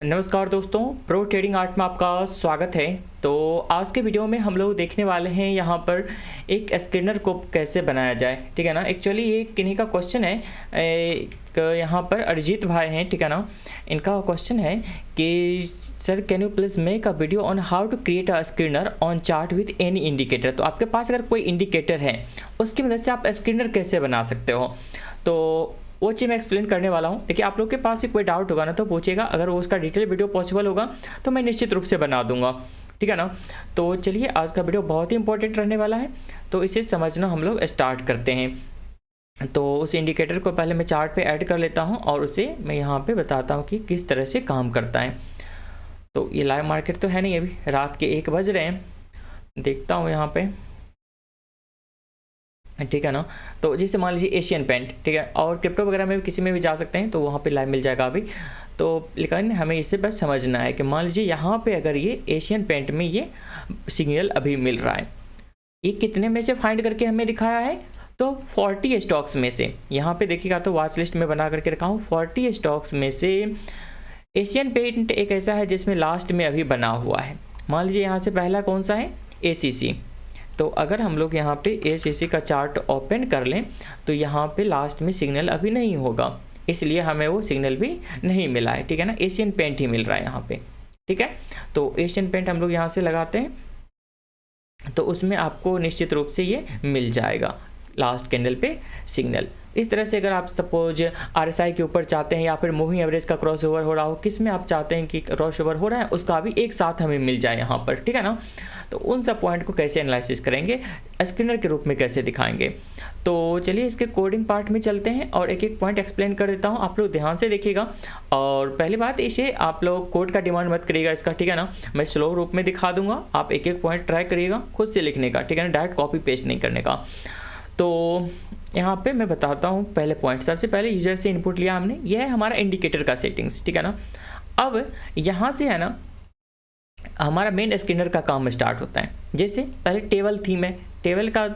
नमस्कार दोस्तों, pro trading art में आपका स्वागत है। तो आज के वीडियो में हम लोग देखने वाले हैं यहाँ पर एक स्कैनर को कैसे बनाया जाए। ठीक है ना। एक्चुअली ये किन्हीं का क्वेश्चन है, यहाँ पर अरिजीत भाई हैं, ठीक है ना। इनका क्वेश्चन है कि sir can you please make a video on how to create a scanner on chart with any indicator. तो आपके पास अगर कोई इंडिकेटर है उसकी मदद से आप स्कैनर कैसे बना सकते हो, तो वो चीज़ मैं एक्सप्लेन करने वाला हूँ। देखिए, आप लोग के पास भी कोई डाउट होगा ना तो पूछेगा, अगर वो उसका डिटेल वीडियो पॉसिबल होगा तो मैं निश्चित रूप से बना दूंगा। ठीक है ना। तो चलिए, आज का वीडियो बहुत ही इंपॉर्टेंट रहने वाला है, तो इसे समझना हम लोग स्टार्ट करते हैं। तो उस इंडिकेटर को पहले मैं चार्ट पे ऐड कर लेता हूँ और उसे मैं यहाँ पे बताता हूँ कि किस तरह से काम करता है। तो ये लाइव मार्केट तो है नहीं, अभी रात के 1 बज रहे हैं। देखता हूँ यहाँ पे, ठीक है ना। तो जैसे मान लीजिए एशियन पेंट, ठीक है, और क्रिप्टो वगैरह में भी किसी में भी जा सकते हैं, तो वहाँ पे लाइव मिल जाएगा अभी। तो लेकिन हमें इसे बस समझना है कि मान लीजिए यहाँ पे अगर ये एशियन पेंट में ये सिग्नल अभी मिल रहा है, ये कितने में से फाइंड करके हमें दिखाया है, तो 40 स्टॉक्स में से। यहाँ पे देखिएगा तो वॉच लिस्ट में बना करके रखा हूँ, 40 स्टॉक्स में से एशियन पेंट एक ऐसा है जिसमें लास्ट में अभी बना हुआ है। मान लीजिए यहाँ से पहला कौन सा है, ACC। तो अगर हम लोग यहाँ पे ACC का चार्ट ओपन कर लें तो यहाँ पे लास्ट में सिग्नल अभी नहीं होगा, इसलिए हमें वो सिग्नल भी नहीं मिला है। ठीक है ना, एशियन पेंट ही मिल रहा है यहाँ पे। ठीक है, तो एशियन पेंट हम लोग यहाँ से लगाते हैं तो उसमें आपको निश्चित रूप से ये मिल जाएगा लास्ट कैंडल पे सिग्नल। इस तरह से अगर आप सपोज RSI के ऊपर चाहते हैं या फिर मूविंग एवरेज का क्रॉस ओवर हो रहा हो, किस में आप चाहते हैं कि क्रॉस ओवर हो रहा है उसका भी एक साथ हमें मिल जाए यहाँ पर। ठीक है ना। तो उन सब पॉइंट को कैसे एनालिसिस करेंगे, स्कैनर के रूप में कैसे दिखाएंगे। तो चलिए इसके कोडिंग पार्ट में चलते हैं और एक एक पॉइंट एक्सप्लेन कर देता हूँ, आप लोग ध्यान से देखिएगा। और पहली बात, इसे आप लोग कोड का डिमांड मत करिएगा इसका। ठीक है ना, मैं स्लो रूप में दिखा दूंगा, आप एक एक पॉइंट ट्राई करिएगा खुद से लिखने का। ठीक है ना, डायरेक्ट कॉपी पेस्ट नहीं करने का। तो यहाँ पे मैं बताता हूँ पहले पॉइंट। सबसे पहले यूजर से इनपुट लिया हमने, यह है हमारा इंडिकेटर का सेटिंग्स। ठीक है ना। अब यहाँ से है ना हमारा मेन स्कैनर का काम स्टार्ट होता है। जैसे पहले टेबल थीम है, टेबल का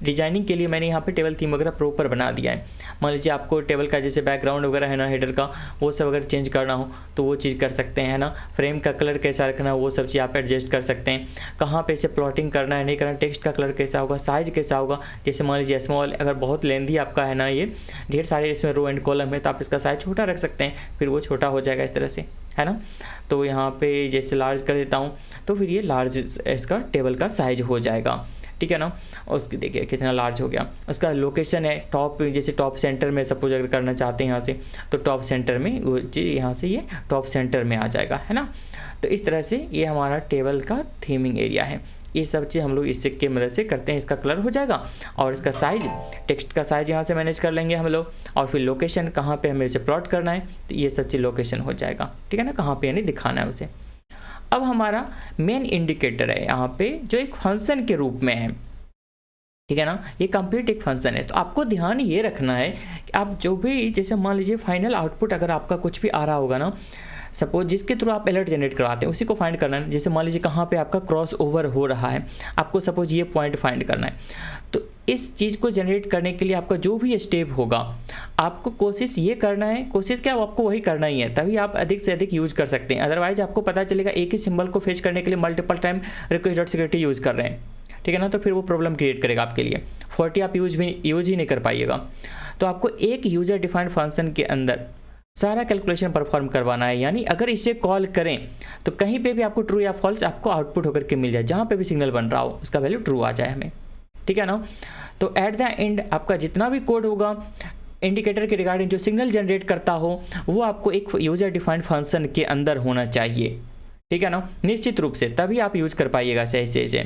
डिजाइनिंग के लिए मैंने यहाँ पे टेबल थीम वगैरह प्रॉपर बना दिया है। मान लीजिए आपको टेबल का जैसे बैकग्राउंड वगैरह है ना, हेडर का वो सब अगर चेंज करना हो तो वो चीज़ कर सकते हैं, है ना। फ्रेम का कलर कैसा रखना है वो सब चीज़ आप एडजस्ट कर सकते हैं। कहाँ पे इसे प्लॉटिंग करना है नहीं करना, टेक्स्ट का कलर कैसा होगा, साइज कैसा होगा। जैसे मान लीजिए स्मॉल, अगर बहुत लेंथी आपका है ना, ये ढेर सारे इसमें रो एंड कॉलम है, तो आप इसका साइज छोटा रख सकते हैं, फिर वो छोटा हो जाएगा इस तरह से, है ना। तो यहाँ पे जैसे लार्ज कर देता हूँ तो फिर ये लार्ज इसका टेबल का साइज हो जाएगा। ठीक है ना। और उसकी देखिए कितना लार्ज हो गया। उसका लोकेशन है टॉप, जैसे टॉप सेंटर में सपोज अगर करना चाहते हैं यहाँ से, तो टॉप सेंटर में वो चीज़ यहाँ से ये टॉप सेंटर में आ जाएगा, है ना। तो इस तरह से ये हमारा टेबल का थीमिंग एरिया है। ये सब चीज़ हम लोग इससे की मदद से करते हैं। इसका कलर हो जाएगा और इसका साइज, टेक्स्ट का साइज यहाँ से मैनेज कर लेंगे हम लोग। और फिर लोकेशन, कहाँ पे हमें इसे प्लॉट करना है, तो ये सब चीज़ लोकेशन हो जाएगा। ठीक है ना, कहाँ पे यानी दिखाना है उसे। अब हमारा मेन इंडिकेटर है यहाँ पे जो एक फंक्शन के रूप में है। ठीक है ना, ये कंप्लीट एक फंक्शन है। तो आपको ध्यान ये रखना है कि आप जो भी, जैसे मान लीजिए फाइनल आउटपुट अगर आपका कुछ भी आ रहा होगा ना, सपोज जिसके थ्रू आप अलर्ट जनरेट करवाते हैं उसी को फाइंड करना है। जैसे मान लीजिए कहाँ पे आपका क्रॉस ओवर हो रहा है, आपको सपोज ये पॉइंट फाइंड करना है। तो इस चीज़ को जनरेट करने के लिए आपका जो भी स्टेप होगा, आपको कोशिश ये करना है, कोशिश क्या आपको वही करना ही है, तभी आप अधिक से अधिक यूज कर सकते हैं। अदरवाइज आपको पता चलेगा एक ही सिंबल को फेच करने के लिए मल्टीपल टाइम request.security यूज़ कर रहे हैं। ठीक है ना, तो फिर वो प्रॉब्लम क्रिएट करेगा आपके लिए। 40 आप यूज ही नहीं कर पाइएगा। तो आपको एक यूजर डिफाइंड फंक्शन के अंदर सारा कैलकुलेशन परफॉर्म करवाना है। यानी अगर इसे कॉल करें तो कहीं पे भी आपको ट्रू या फॉल्स आपको आउटपुट होकर के मिल जाए, जहाँ पे भी सिग्नल बन रहा हो उसका वैल्यू ट्रू आ जाए हमें। ठीक है ना। तो एट द एंड आपका जितना भी कोड होगा इंडिकेटर के रिगार्डिंग जो सिग्नल जनरेट करता हो, वो आपको एक यूजर डिफाइंड फंक्शन के अंदर होना चाहिए। ठीक है ना, निश्चित रूप से, तभी आप यूज कर पाइएगा सही से।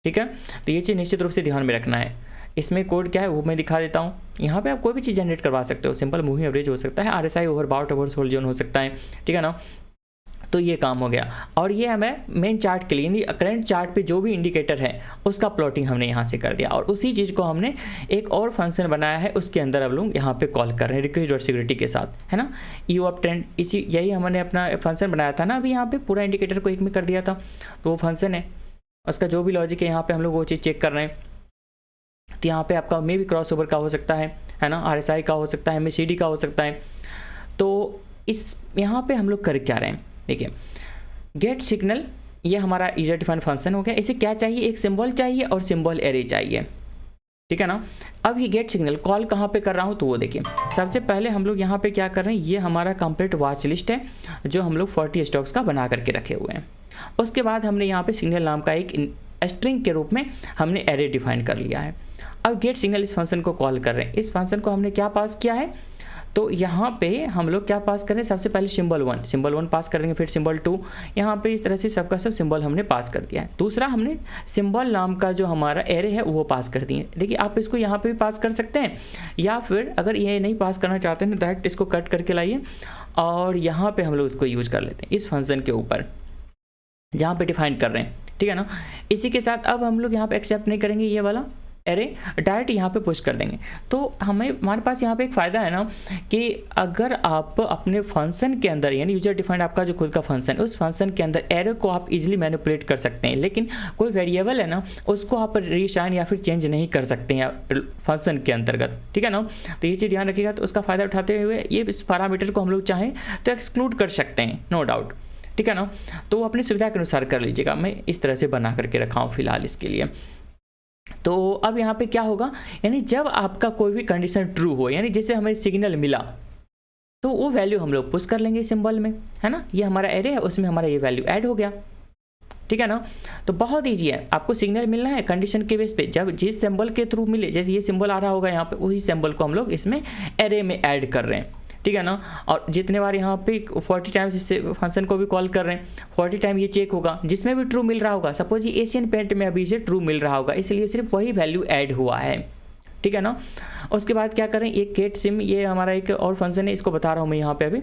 ठीक है, तो ये चीज़ निश्चित रूप से ध्यान में रखना है। इसमें कोड क्या है वो मैं दिखा देता हूँ। यहाँ पे आप कोई भी चीज़ जनरेट करवा सकते हो, सिंपल मूविंग एवरेज हो सकता है, RSI ओवरबॉट ओवरसोल्ड जोन हो सकता है। ठीक है ना, तो ये काम हो गया। और ये हमें मेन चार्ट के लिए, यानी करंट चार्ट पे जो भी इंडिकेटर है उसका प्लॉटिंग हमने यहाँ से कर दिया। और उसी चीज़ को हमने एक और फंक्शन बनाया है, उसके अंदर अब लोग यहाँ पे कॉल कर रहे हैं request.security के साथ, है ना। यू अप ट्रेंड, इसी यही हमने अपना फंक्शन बनाया था ना, अभी यहाँ पे पूरा इंडिकेटर को एक में कर दिया था, तो वो फंक्शन है। उसका जो भी लॉजिक है यहाँ पे हम लोग वो चीज़ चेक कर रहे हैं। तो यहाँ पे आपका मे भी क्रॉस ओवर का हो सकता है ना, RSI का हो सकता है, MACD का हो सकता है। तो इस यहाँ पे हम लोग कर क्या रहे हैं, देखिए गेट सिग्नल ये हमारा यूजर डिफाइंड फंक्शन हो गया। इसे क्या चाहिए, एक सिंबल चाहिए और सिंबल एरे चाहिए, ठीक है ना। अब ये गेट सिग्नल कॉल कहाँ पे कर रहा हूँ, तो वो देखिए सबसे पहले हम लोग यहाँ पे क्या कर रहे हैं, ये हमारा कंप्लीट वॉच लिस्ट है जो हम लोग 40 स्टॉक्स का बना करके रखे हुए हैं। उसके बाद हमने यहाँ पे सिग्नल नाम का एक स्ट्रिंग के रूप में हमने एरे डिफाइन कर लिया है। अब गेट सिग्नल इस फंक्शन को कॉल कर रहे हैं। इस फंक्शन को हमने क्या पास किया है, तो यहाँ पे हम लोग क्या पास करें, सबसे पहले सिंबल वन पास कर देंगे, फिर सिंबल 2, यहाँ पे इस तरह से सबका सब सिंबल हमने पास कर दिया है। दूसरा हमने सिंबल नाम का जो हमारा एरे है वो पास कर दिए। देखिए आप इसको यहाँ पे भी पास कर सकते हैं, या फिर अगर ये नहीं पास करना चाहते हैं डायरेक्ट इसको कट करके लाइए और यहाँ पे हम लोग इसको यूज कर लेते हैं इस फंक्शन के ऊपर जहाँ पे डिफाइन कर रहे हैं, ठीक है ना। इसी के साथ अब हम लोग यहाँ पे एक्सेप्ट नहीं करेंगे ये वाला एरे, डायरेक्ट यहाँ पे पुश कर देंगे। तो हमारे पास यहाँ पे एक फ़ायदा है ना कि अगर आप अपने फंक्शन के अंदर यानी यूजर डिफाइंड आपका जो खुद का फंक्शन है उस फंक्शन के अंदर एरे को आप इजीली मैनिपुलेट कर सकते हैं, लेकिन कोई वेरिएबल है ना उसको आप रीशाइन या फिर चेंज नहीं कर सकते हैं फंक्शन के अंतर्गत, ठीक है ना। तो ये चीज़ ध्यान रखिएगा। तो उसका फ़ायदा उठाते हुए ये इस पैरामीटर को हम लोग चाहें तो एक्सक्लूड कर सकते हैं, नो डाउट, ठीक है ना। तो अपनी सुविधा के अनुसार कर लीजिएगा। मैं इस तरह से बना करके रखा हूँ फिलहाल इसके लिए। तो अब यहाँ पे क्या होगा, यानी जब आपका कोई भी कंडीशन ट्रू हो, यानी जैसे हमें सिग्नल मिला तो वो वैल्यू हम लोग पुश कर लेंगे सिंबल में, है ना। ये हमारा एरे है, उसमें हमारा ये वैल्यू ऐड हो गया, ठीक है ना। तो बहुत ईजी है, आपको सिग्नल मिलना है कंडीशन के बेस पे, जब जिस सिंबल के थ्रू मिले, जैसे ये सिंबल आ रहा होगा यहाँ पे, उसी सिंबल को हम लोग इसमें एरे में ऐड कर रहे हैं, ठीक है ना। और जितने बार यहाँ पे 40 टाइम्स इस फंक्शन को भी कॉल कर रहे हैं, 40 टाइम ये चेक होगा, जिसमें भी ट्रू मिल रहा होगा, सपोज ये एशियन पेंट में अभी इसे ट्रू मिल रहा होगा, इसलिए सिर्फ वही वैल्यू ऐड हुआ है, ठीक है ना। उसके बाद क्या करें, एक गेट सिम ये हमारा एक और फंक्शन है, इसको बता रहा हूँ मैं यहाँ पे अभी।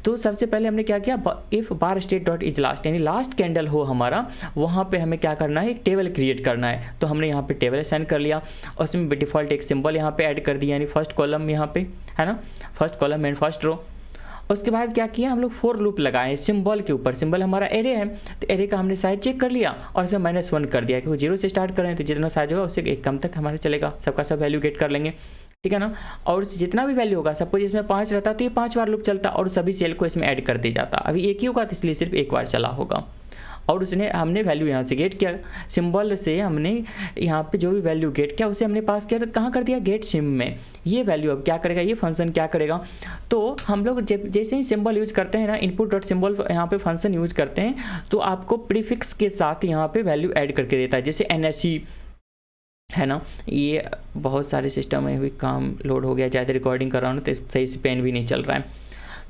तो सबसे पहले हमने क्या किया, if bar state dot is last, यानी लास्ट कैंडल हो हमारा, वहाँ पे हमें क्या करना है, एक टेबल क्रिएट करना है। तो हमने यहाँ पे टेबल असाइन कर लिया, उसमें डिफ़ॉल्ट एक सिंबल यहाँ पे ऐड कर दिया, यानी फर्स्ट कॉलम यहाँ पे, है ना, first column and first row. उसके बाद क्या किया, हम लोग फॉर लूप लगाए सिंबल के ऊपर। सिंबल हमारा एरे है, तो एरे का हमने साइज चेक कर लिया और इसे -1 कर दिया, क्योंकि 0 से स्टार्ट करें तो जितना साइज होगा उससे एक कम तक हमारा चलेगा, सबका सब वैल्यू गेट कर लेंगे, ठीक है ना। और जितना भी वैल्यू होगा, सपोज इसमें 5 रहता तो ये 5 बार लूप चलता और सभी सेल को इसमें ऐड कर दिया जाता। अभी एक ही होगा तो इसलिए सिर्फ एक बार चला होगा। और हमने वैल्यू यहाँ से गेट किया, सिंबल से हमने यहाँ पे जो भी वैल्यू गेट किया उसे हमने पास किया, तो कहाँ कर दिया, गेट सिम में। ये वैल्यू अब क्या करेगा, ये फंक्शन क्या करेगा, तो हम लोग जैसे ही सिंबल यूज करते हैं ना, इनपुट डॉट सिंबल यहाँ पे फंक्शन यूज करते हैं, तो आपको प्रीफिक्स के साथ यहाँ पे वैल्यू ऐड करके देता है, जैसे NSE है ना। ये बहुत सारे सिस्टम में भी काम लोड हो गया, ज़्यादा रिकॉर्डिंग कर रहा हूँ तो सही से पेन भी नहीं चल रहा है।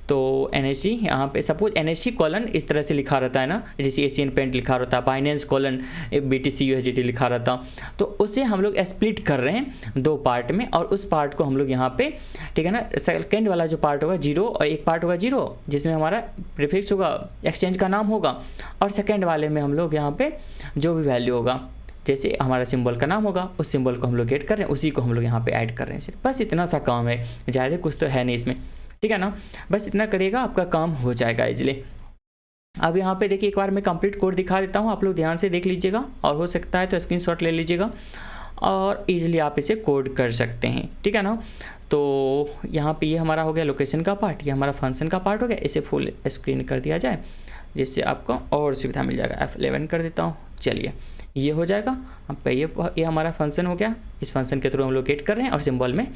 तो NSE यहाँ पे सपोज NSE कॉलन इस तरह से लिखा रहता है ना, जैसे एशियन पेंट लिखा रहता है, बाइनेंस कॉलन BTC USDT लिखा रहता, तो उसे हम लोग स्प्लिट कर रहे हैं 2 पार्ट में, और उस पार्ट को हम लोग यहाँ पे, ठीक है ना, सेकेंड वाला जो पार्ट होगा 0 और एक पार्ट होगा 0 जिसमें हमारा प्रीफिक्स होगा, एक्सचेंज का नाम होगा, और सेकेंड वाले में हम लोग यहाँ पे जो भी वैल्यू होगा, जैसे हमारा सिंबल का नाम होगा, उस सिंबल को हम लोग गेट कर रहे हैं, उसी को हम लोग यहाँ पे ऐड कर रहे हैं। बस इतना सा काम है, ज़्यादा कुछ तो है नहीं इसमें, ठीक है ना। बस इतना करिएगा, आपका काम हो जाएगा इजली। अब यहाँ पे देखिए एक बार मैं कंप्लीट कोड दिखा देता हूँ, आप लोग ध्यान से देख लीजिएगा, और हो सकता है तो स्क्रीनशॉट ले लीजिएगा और इजीली आप इसे कोड कर सकते हैं, ठीक है ना। तो यहाँ पे ये हमारा हो गया लोकेशन का पार्ट, ये हमारा फंक्शन का पार्ट हो गया। इसे फुल स्क्रीन कर दिया जाए जिससे आपको और सुविधा मिल जाएगा। F11 कर देता हूँ, चलिए ये हो जाएगा। अब ये हमारा फंक्शन हो गया, इस फंक्शन के थ्रू हम लोग गेट कर रहे हैं और सिंबल में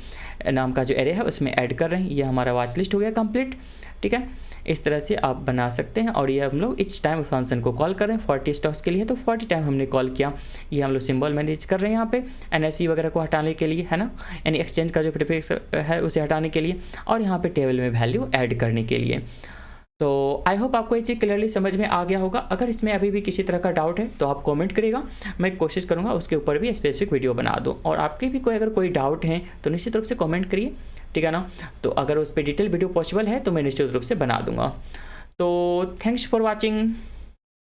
नाम का जो एरे है उसमें ऐड कर रहे हैं। ये हमारा वॉच लिस्ट हो गया कंप्लीट, ठीक है। इस तरह से आप बना सकते हैं। और ये हम लोग इच टाइम फंक्शन को कॉल कर रहे हैं 40 स्टॉक्स के लिए, तो 40 टाइम हमने कॉल किया। ये हम लोग सिंबल मैनेज कर रहे हैं यहाँ पे NSE वगैरह को हटाने के लिए, है ना, यानी एक्सचेंज का जो प्रीफिक्स है उसे हटाने के लिए, और यहाँ पे टेबल में वैल्यू ऐड करने के लिए। तो आई होप आपको ये चीज़ क्लियरली समझ में आ गया होगा। अगर इसमें अभी भी किसी तरह का डाउट है तो आप कमेंट करिएगा, मैं कोशिश करूँगा उसके ऊपर भी स्पेसिफिक वीडियो बना दूँ। और आपके भी अगर कोई डाउट है तो निश्चित रूप से कमेंट करिए, ठीक है ना। तो अगर उस पर डिटेल वीडियो पॉसिबल है तो मैं निश्चित रूप से बना दूँगा। तो थैंक्स फॉर वॉचिंग।